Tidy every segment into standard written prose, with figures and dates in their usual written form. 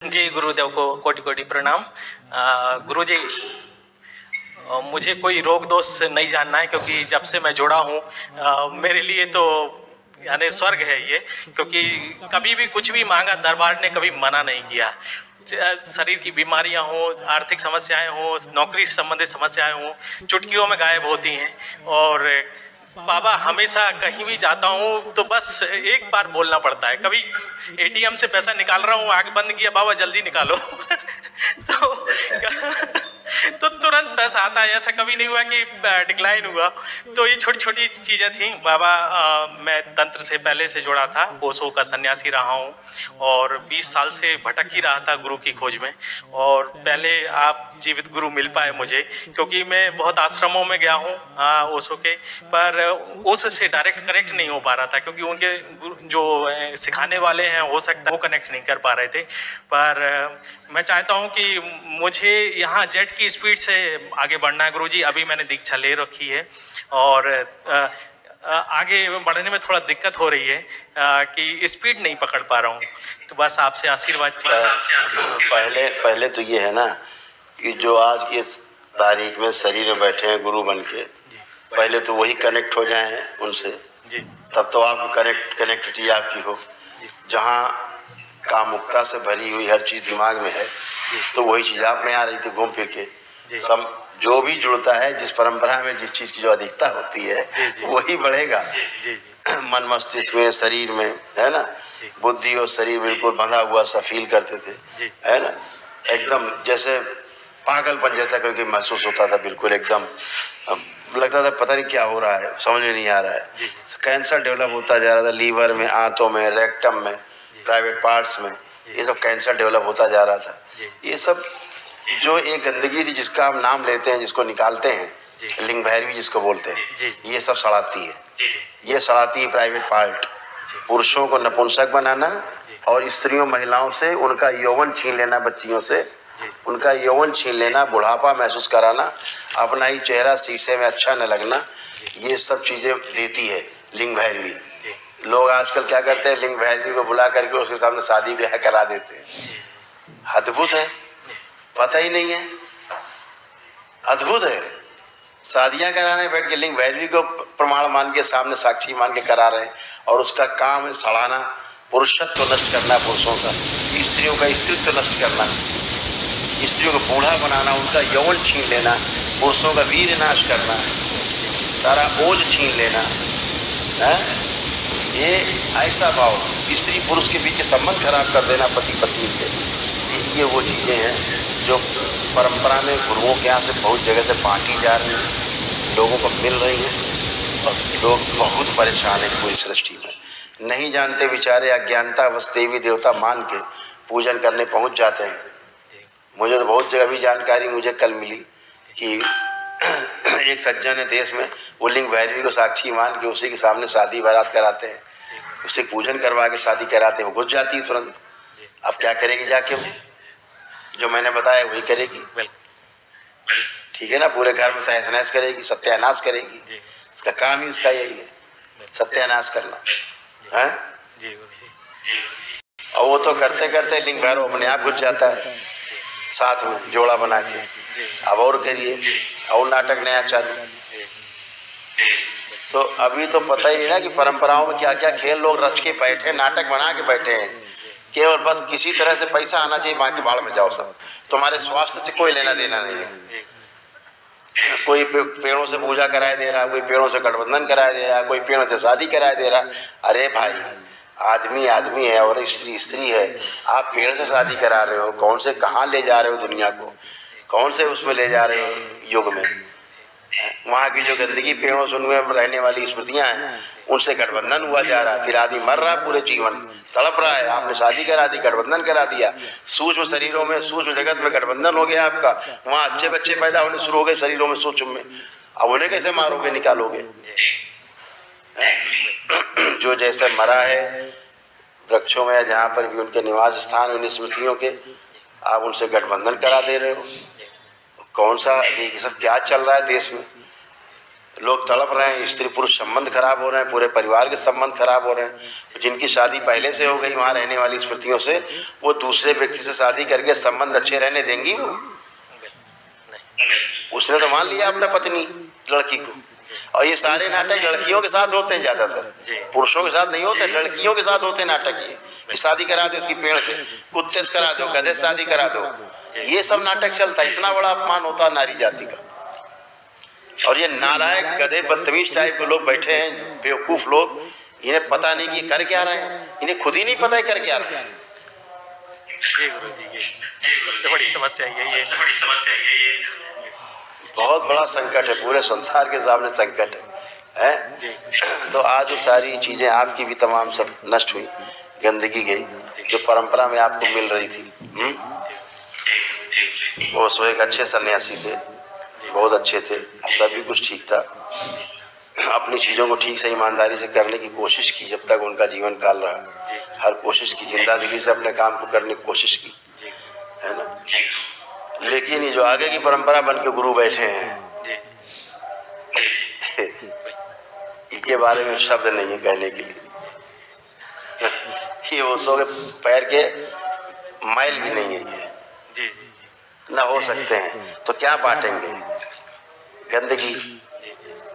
जी, गुरुदेव को कोटि कोटि प्रणाम। गुरुजी, मुझे कोई रोग दोष से नहीं जानना है, क्योंकि जब से मैं जुड़ा हूँ मेरे लिए तो यानी स्वर्ग है ये। क्योंकि कभी भी कुछ भी मांगा, दरबार ने कभी मना नहीं किया। शरीर की बीमारियां हों, आर्थिक समस्याएं हों, नौकरी से संबंधित समस्याएं हों, चुटकियों में गायब होती हैं। और बाबा, हमेशा कहीं भी जाता हूँ तो बस एक बार बोलना पड़ता है। कभी एटीएम से पैसा निकाल रहा हूँ, आगे बंद किया, बाबा जल्दी निकालो। तो तुरंत पैसा आता है। ऐसा कभी नहीं हुआ कि डिक्लाइन हुआ। तो ये छोटी छोटी चीज़ें थी बाबा। मैं तंत्र से पहले से जुड़ा था, ओशो का सन्यासी रहा हूँ और 20 साल से भटक ही रहा था गुरु की खोज में। और पहले आप जीवित गुरु मिल पाए मुझे, क्योंकि मैं बहुत आश्रमों में गया हूँ ओशो के, पर ओशो से डायरेक्ट कनेक्ट नहीं हो पा रहा था, क्योंकि उनके जो सिखाने वाले हैं, हो सकता है वो कनेक्ट नहीं कर पा रहे थे। पर मैं चाहता हूँ कि मुझे यहाँ जेट की स्पीड से आगे बढ़ना है गुरुजी। अभी मैंने दीक्षा ले रखी है और आगे बढ़ने में थोड़ा दिक्कत हो रही है कि स्पीड नहीं पकड़ पा रहा हूँ। तो बस आपसे आशीर्वाद चाहिए। पहले पहले तो ये है ना कि जो आज की तारीख में शरीर में बैठे हैं गुरु बन के, पहले तो वही कनेक्ट हो जाएं उनसे जी। तब तो आप कनेक्टिविटी आपकी हो। जहाँ कामुकता से भरी हुई हर चीज दिमाग में है, तो वही चीज आप में आ रही थी घूम फिर के। सब जो भी जुड़ता है, जिस परंपरा में जिस चीज की जो अधिकता होती है, वही बढ़ेगा। मन मस्तिष्क में, शरीर में, है ना। बुद्धि और शरीर बिल्कुल बंधा हुआ सा फील करते थे, है ना। एकदम जैसे पागलपन जैसा करके महसूस होता था, बिल्कुल एकदम लगता था पता नहीं क्या हो रहा है, समझ में नहीं आ रहा है। कैंसर डेवलप होता जा रहा था लीवर में, आंतों में, रेक्टम में, प्राइवेट पार्ट्स में, ये सब कैंसर डेवलप होता जा रहा था। ये सब जो एक गंदगी थी जिसका हम नाम लेते हैं, जिसको निकालते हैं, लिंग भैरवी जिसको बोलते हैं, ये सब सड़ाती है। ये सड़ाती है प्राइवेट पार्ट। पुरुषों को नपुंसक बनाना और स्त्रियों महिलाओं से उनका यौवन छीन लेना, बच्चियों से उनका यौवन छीन लेना, बुढ़ापा महसूस कराना, अपना ही चेहरा शीशे में अच्छा न लगना, ये सब चीजें देती है लिंग भैरवी। लोग आजकल क्या करते हैं, लिंग भैरवी को बुला करके उसके सामने शादी ब्याह करा देते हैं। अद्भुत है, पता ही नहीं है, अद्भुत है। शादियां कराने बैठ के लिंग भैरवी को प्रमाण मान के, सामने साक्षी मान के करा रहे हैं, और उसका काम है सड़ाना, पुरुषत्व नष्ट करना, पुरुषों का, स्त्रियों का स्त्रीत्व नष्ट करना, स्त्रियों को बूढ़ा बनाना, उनका यौवन छीन लेना, पुरुषों का वीर नाश करना, सारा ओज छीन लेना है। ये ऐसा भाव, स्त्री पुरुष के बीच के संबंध खराब कर देना, पति पत्नी के, ये वो चीजें हैं जो परंपरा में गुरुओं के यहाँ से बहुत जगह से बांटी जा रही हैं, लोगों को मिल रही हैं, और लोग बहुत परेशान हैं इस पूरी सृष्टि में। नहीं जानते बेचारे, अज्ञानता बस देवी देवता मान के पूजन करने पहुंच जाते हैं। मुझे तो बहुत जगह भी जानकारी मुझे कल मिली कि एक सज्जन है देश में, वो लिंग भैरवी को साक्षी मान के उसी के सामने शादी बारात कराते हैं, उसे पूजन करवा के शादी कराते हैं, वो घुस जाती है तुरंत। अब क्या करेगी जाके वो? जो मैंने बताया वही करेगी, ठीक है ना। पूरे घर में तहस नहस करेगी, सत्यानाश करेगी, उसका काम ही उसका यही है, सत्यानाश करना है। और वो तो करते करते लिंग भैरव अपने आप घुस जाता है साथ में जोड़ा बना के। अब और करिए, और नाटक नया चालू। तो अभी तो पता ही नहीं ना कि परंपराओं में क्या क्या खेल लोग रच के बैठे, नाटक बना के बैठे हैं। केवल बस किसी तरह से पैसा आना चाहिए, बाकी बाढ़ में जाओ सब। तुम्हारे स्वास्थ्य से कोई लेना देना नहीं है। कोई पेड़ों से पूजा कराए दे रहा, कोई पेड़ों से गठबंधन कराए दे रहा, कोई पेड़ से शादी कराए दे रहा। अरे भाई, आदमी आदमी है और स्त्री स्त्री है, आप पेड़ से शादी करा रहे हो, कौन से कहाँ ले जा रहे हो दुनिया को, कौन से उसमें ले जा रहे हो युग में। वहाँ की जो गंदगी पेड़ों से उनमें रहने वाली स्मृतियां हैं, उनसे गठबंधन हुआ जा रहा है। फिर आदमी मर रहा है, पूरे जीवन तड़प रहा है। आपने शादी करा दी, गठबंधन करा दिया, सूक्ष्म शरीरों में, सूक्ष्म जगत में गठबंधन हो गया आपका। वहाँ अच्छे बच्चे पैदा होने शुरू हो गए शरीरों में, सूक्ष्म में। अब उन्हें कैसे मारोगे, निकालोगे? जो जैसे मरा है वृक्षों में, जहाँ पर भी उनके निवास स्थान, उन स्मृतियों के, आप उनसे गठबंधन करा दे रहे हो। कौन सा ये सब क्या चल रहा है देश में? लोग तड़प रहे हैं, स्त्री पुरुष संबंध खराब हो रहे हैं, पूरे परिवार के संबंध खराब हो रहे हैं। जिनकी शादी पहले से हो गई वहाँ रहने वाली स्मृतियों से, वो दूसरे व्यक्ति से शादी करके संबंध अच्छे रहने देंगी वो? उसने तो मान लिया अपना पत्नी लड़की को। और ये सारे नाटक लड़कियों के साथ होते हैं ज्यादातर, पुरुषों के साथ नहीं होते, लड़कियों के साथ होते हैं नाटक। ये शादी करा दो उसकी पेड़ से, कुत्ते से करा दो, गधे से शादी करा दो, ये सब नाटक चलता है। इतना बड़ा अपमान होता है नारी जाति का। और ये नालायक गधे बदतमीज टाइप के लोग बैठे हैं, बेवकूफ लोग, इन्हें पता नहीं कि कर क्या रहे हैं, इन्हें खुद ही नहीं पता है कर क्या रहे हैं। जी गुरु जी, ये सबसे बड़ी समस्या यही है। बहुत बड़ा संकट है, पूरे संसार के सामने संकट है। तो आज वो सारी चीजें आपकी भी तमाम सब नष्ट हुई, गंदगी गई जो परंपरा में आपको मिल रही थी। वो सो एक अच्छे सन्यासी थे, बहुत अच्छे थे, सभी कुछ ठीक था, अपनी चीज़ों को ठीक से ईमानदारी से करने की कोशिश की जब तक उनका जीवन काल रहा। हर कोशिश की, जिंदा दिली से अपने काम को करने की कोशिश की, है ना। लेकिन ये जो आगे की परंपरा बन के गुरु बैठे हैं, इनके बारे में शब्द नहीं है कहने के लिए। ये ओशो के पैर के मैल भी नहीं है ये, ना हो सकते हैं। तो क्या बांटेंगे? गंदगी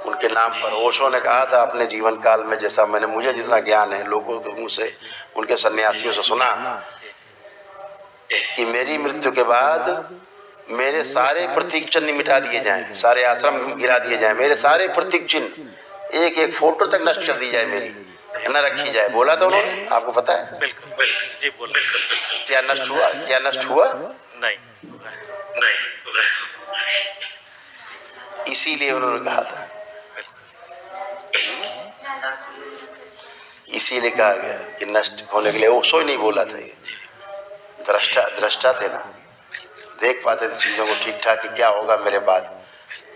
उनके नाम पर। ओशो ने कहा था अपने जीवन काल में, जैसा मैंने, मुझे जितना ज्ञान है लोगों के मुंह से, उनके सन्यासियों से सुना, कि मेरी मृत्यु के बाद मेरे सारे प्रतीक चिन्ह मिटा दिए जाएं, सारे आश्रम गिरा दिए जाएं, मेरे सारे प्रतीक चिन्ह, एक एक फोटो तक नष्ट कर दी जाए, मेरी न रखी जाए। बोला था उन्होंने, आपको पता है? बिल्कुल जी, बोला। क्या नष्ट हुआ? क्या नष्ट हुआ? नहीं। इसीलिए उन्होंने कहा था, इसीलिए कहा गया कि नष्ट होने के लिए। ओशो ही नहीं बोला था, ये दृष्टा थे ना, देख पाते थे चीजों को ठीक ठाक कि क्या होगा मेरे बाद।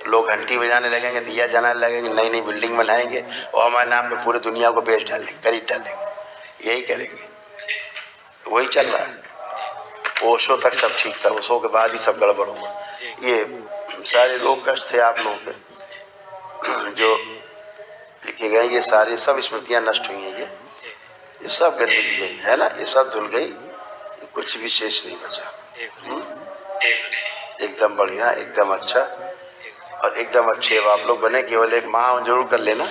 लोग घंटी बजाने लगेंगे, दिया जलाने लगेंगे, नई नई बिल्डिंग बनाएंगे और हमारे नाम पे पूरी दुनिया को बेच डालेंगे, खरीद डालेंगे, यही करेंगे। वही चल रहा है। ओशो तक सब ठीक था, ओशो के बाद ही सब गड़बड़ हुआ। ये सारे लोग कष्ट थे आप लोगों के जो लिखे गए, ये सारे सब स्मृतियां नष्ट हुई हैं। ये सब गंदगी गई है ना, ये सब धुल गई, कुछ भी शेष नहीं बचा। एकदम बढ़िया, एकदम अच्छा, और एकदम अच्छे आप लोग बने। केवल एक माह जरूर कर लेना,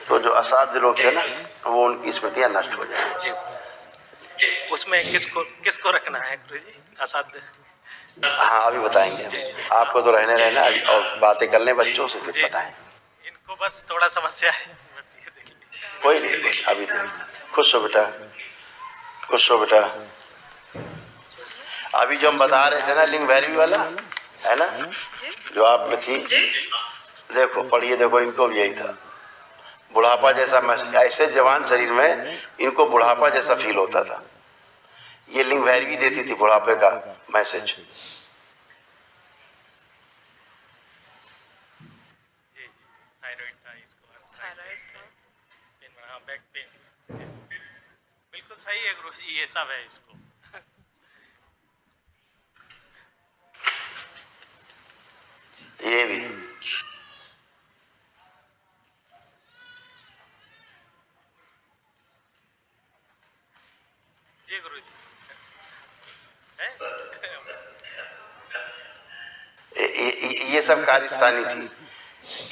तो जो असाध्य लोग थे ना, वो उनकी स्मृतियां नष्ट हो जाएंगी। उसमें किसको रखना है गुरु जी? असाध्य? हाँ, अभी बताएंगे आपको, तो रहने रहना अभी, और बातें कर लें बच्चों से, फिर बताएं। इनको बस थोड़ा समस्या है, बस ये देख लीजिए। कोई नहीं, अभी देख। खुश हो बेटा, खुश हो बेटा। अभी जो हम बता रहे थे ना, लिंग भैरवी वाला है ना, जो आप में थी, देखो पढ़िए, देखो इनको भी यही था। बुढ़ापा जैसा, ऐसे जवान शरीर में इनको बुढ़ापा जैसा फील होता था। ये लिंग भैरवी देती थी बुढ़ापे का मैसेज। बिल्कुल सही है गुरु जी, ये सब है इसको। ये भी जी गुरु जी ये सब कार्यस्थानी थी।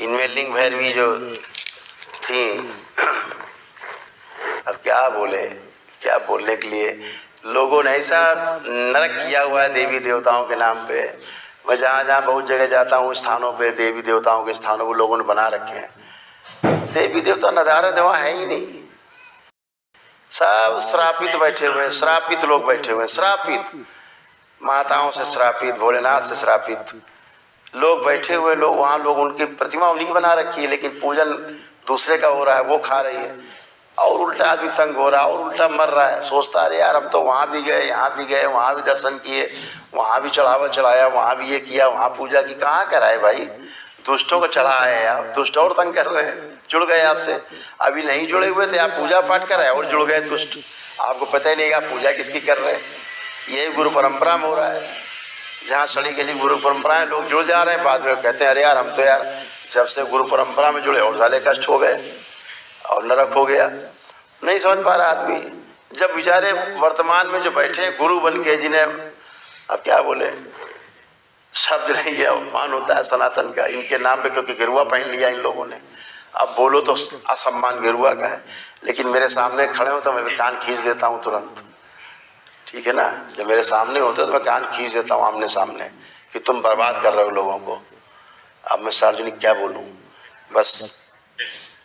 इनमें लिंग भैरवी जो थी, अब क्या बोले, क्या बोलने के लिए। लोगों ने ऐसा नरक किया हुआ है देवी देवताओं के नाम पे। मैं जहाँ जहाँ बहुत जगह जाता हूँ, स्थानों पे देवी देवताओं के स्थानों को लोगों ने बना रखे हैं। देवी देवता नदारद वहाँ है ही नहीं, सब श्रापित बैठे हुए हैं, श्रापित लोग बैठे हुए हैं, श्रापित माताओं से श्रापित, भोलेनाथ से श्रापित लोग बैठे हुए। लोग वहाँ, लोग उनकी प्रतिमा उन्हीं बना रखी है, लेकिन पूजन दूसरे का हो रहा है, वो खा रही है, और उल्टा आदमी तंग हो रहा है, और उल्टा मर रहा है। सोचता है यार, हम तो वहाँ भी गए, यहाँ भी गए, वहाँ भी दर्शन किए, वहाँ भी चढ़ावा चढ़ाया, वहाँ भी ये किया, वहाँ पूजा की। कहाँ कराए भाई? दुष्टों को चढ़ाए आप, दुष्ट और तंग कर रहे हैं, जुड़ गए आपसे। अभी नहीं जुड़े हुए थे, आप पूजा पाठ कराए और जुड़ गए दुष्ट। आपको पता ही नहीं आप पूजा किसकी कर रहे हैं। यही गुरु परंपरा में हो रहा है, जहाँ सड़ी गली गुरु परंपराएं लोग जुड़ जा रहे हैं। बाद में कहते हैं अरे यार, हम तो यार जब से गुरु परंपरा में जुड़े और साले कष्ट हो गए और नरक हो गया। नहीं समझ पा रहा आदमी। जब बेचारे वर्तमान में जो बैठे गुरु बन के, जिन्हें अब क्या बोले, शब्द नहीं है, अपमान होता है सनातन का इनके नाम पे, क्योंकि गिरुआ पहन लिया इन लोगों ने। अब बोलो तो असम्मान गिरुआ का है, लेकिन मेरे सामने खड़े हो तो मैं कान खींच देता हूँ तुरंत, ठीक है ना। जब मेरे सामने होते तो मैं कान खींच देता हूँ आमने सामने कि तुम बर्बाद कर रहे हो लोगों को। अब मैं सार्वजनिक क्या बोलूँ, बस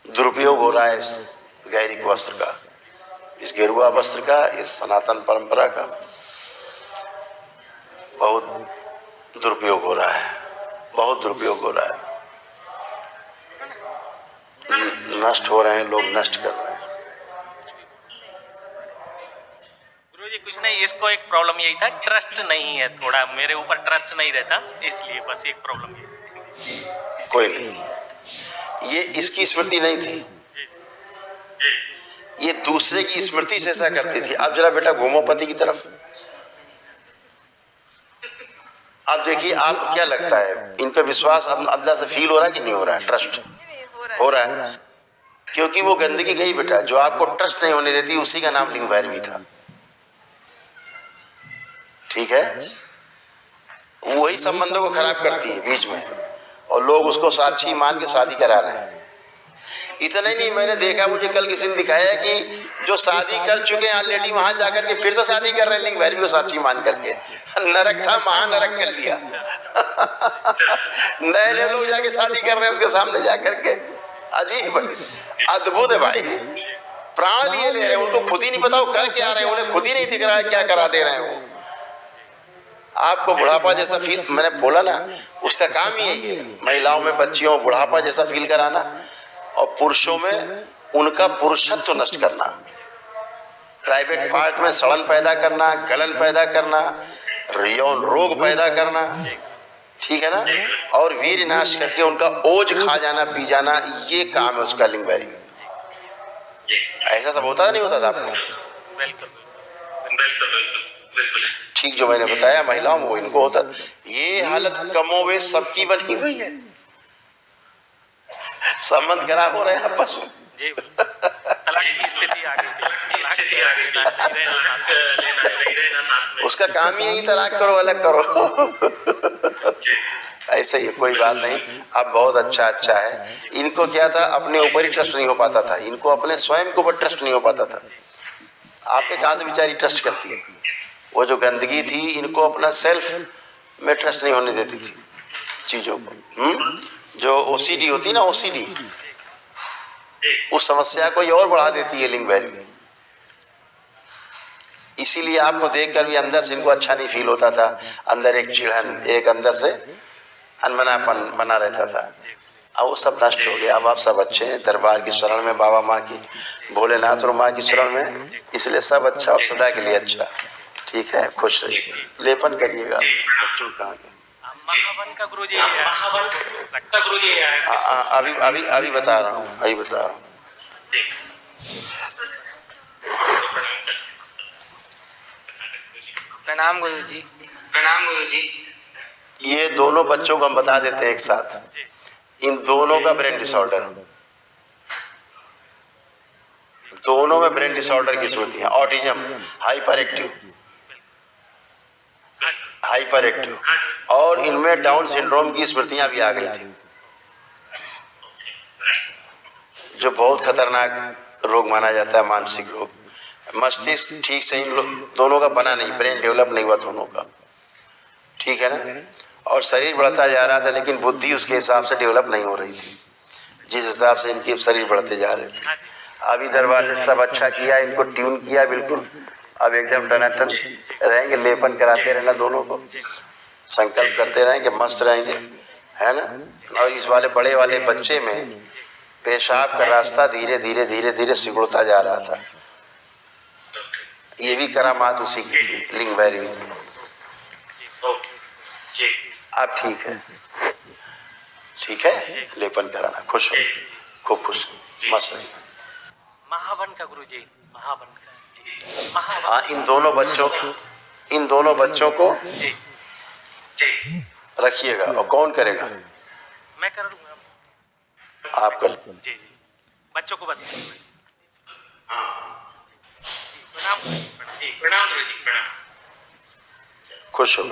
दुरुपयोग हो रहा है इस गैरिक वस्त्र का, इस गेरुआ वस्त्र का, इस सनातन परंपरा का बहुत दुरुपयोग हो रहा है, बहुत दुरुपयोग हो रहा है। नष्ट हो रहे हैं लोग, नष्ट कर रहे हैं। गुरुजी कुछ नहीं, इसको एक प्रॉब्लम यही था, ट्रस्ट नहीं है, थोड़ा मेरे ऊपर ट्रस्ट नहीं रहता, इसलिए बस एक प्रॉब्लम ये। कोई नहीं, ये इसकी स्मृति नहीं थी, ये दूसरे की स्मृति से ऐसा करती थी। अब जरा बेटा घूमो पति की तरफ। अब देखिए आपको क्या लगता है, इन पे विश्वास अब अंदर से फील हो रहा है कि नहीं हो रहा है? ट्रस्ट हो रहा है, क्योंकि वो गंदगी गई बेटा। जो आपको ट्रस्ट नहीं होने देती उसी का नाम लिंग भैरवी था, ठीक है। वही संबंधों को खराब करती है बीच में, और लोग उसको साक्षी मान के शादी करा रहे हैं। इतना ही नहीं, मैंने देखा, मुझे कल किसी ने दिखाया कि जो शादी कर चुके हैं ऑलरेडी, वहां जाकर के फिर से शादी कर रहे हैं लिंग भैरवी को साक्षी मान करके। नरक था, महानरक कर लिया। नए नए लोग जाके शादी कर रहे हैं उसके सामने जाकर के। अजीब, अद्भुत है भाई। प्राण लिए ले रहे हैं, उनको खुद ही नहीं पता वो कर क्या रहे हैं, उन्हें खुद ही नहीं दिख रहा है क्या करा दे रहे हैं वो। आपको बुढ़ापा जैसा फील, मैंने बोला ना, उसका काम ही यही है, महिलाओं में, बच्चियों में बुढ़ापा जैसा फील कराना, और पुरुषों में उनका पुरुषत्व नष्ट करना, प्राइवेट पार्ट में सड़न पैदा करना, गलन पैदा करना, यौन रोग पैदा करना, ठीक है ना, और वीर नाश करके उनका ओज खा जाना, पी जाना, ये काम है उसका लिंग भैरवी। ऐसा सब होता नहीं होता था आपको? बिल्कुल ठीक जो मैंने बताया महिलाओं में वो इनको होता। ये हालत कमोबेश सबकी बनी हुई है। संबंध खराब हो रहे हैं आपस में। जी, तलाक की स्थिति आ गई थी, उसका काम ही यही, तलाक करो, अलग करो। ऐसा ही, कोई बात नहीं। अब बहुत अच्छा है। इनको क्या था, अपने ऊपर ही ट्रस्ट नहीं हो पाता था, इनको अपने स्वयं के ऊपर ट्रस्ट नहीं हो पाता था। आप पे कहां से बेचारी ट्रस्ट करती है? वो जो गंदगी थी, इनको अपना सेल्फ में ट्रस्ट नहीं होने देती थी चीजों को। जो ओसीडी होती ना, ओसीडी, उस समस्या को और बढ़ा देती है लिंग भैरवी। इसीलिए आपको देखकर भी अंदर से इनको अच्छा नहीं फील होता था, अंदर एक चिढ़न, एक अंदर से अनमनापन बना रहता था। अब वो सब नष्ट हो गया। अब आप सब अच्छे हैं, दरबार की शरण में, बाबा माँ की, भोलेनाथ और माँ की शरण में, इसलिए सब अच्छा और सदा के लिए अच्छा, ठीक है। खुश रहिए, लेपन करिएगा बच्चों कहाँ के। महावन का गुरुजी, अभी बता रहा हूँ, प्रणाम गुरुजी। ये दोनों बच्चों को हम बता देते हैं एक साथ। इन दोनों का ब्रेन डिसऑर्डर, दोनों में ब्रेन डिसऑर्डर की स्मृति है। ऑटिज्म, हाइपर एक्टिव, और इनमें डाउन सिंड्रोम की स्मृतियां भी आ गई थी, जो बहुत खतरनाक रोग माना जाता है, मानसिक रोग। मस्तिष्क ठीक से इन दोनों का बना नहीं, ब्रेन डेवलप नहीं हुआ दोनों का, ठीक है ना। और शरीर बढ़ता जा रहा था, लेकिन बुद्धि उसके हिसाब से डेवलप नहीं हो रही थी, जिस हिसाब से इनके शरीर बढ़ते जा रहे थे। अभी दरबार ने सब अच्छा किया, इनको ट्यून किया बिल्कुल, अब एकदम टनाटन रहेंगे। लेपन कराते रहना दोनों को, संकल्प करते रहेंगे, मस्त रहेंगे, है ना। और इस वाले बड़े वाले बच्चे में पेशाब का रास्ता धीरे धीरे धीरे धीरे सिकुड़ता जा रहा था। ये भी करामात उसी की थी, लिंग भैरवी की। अब ठीक है, लेपन कराना। खुश हो, खूब खुश, मस्त रहिए। महावन का गुरुजी, महावन का हाँ, इन दोनों बच्चों को जी रखिएगा। और कौन करेगा? मैं कर दूंगा। आप कर जी जी बच्चों को बस हाँ जी प्रणाम जी प्रणाम गुरु जी प्रणाम खुश हो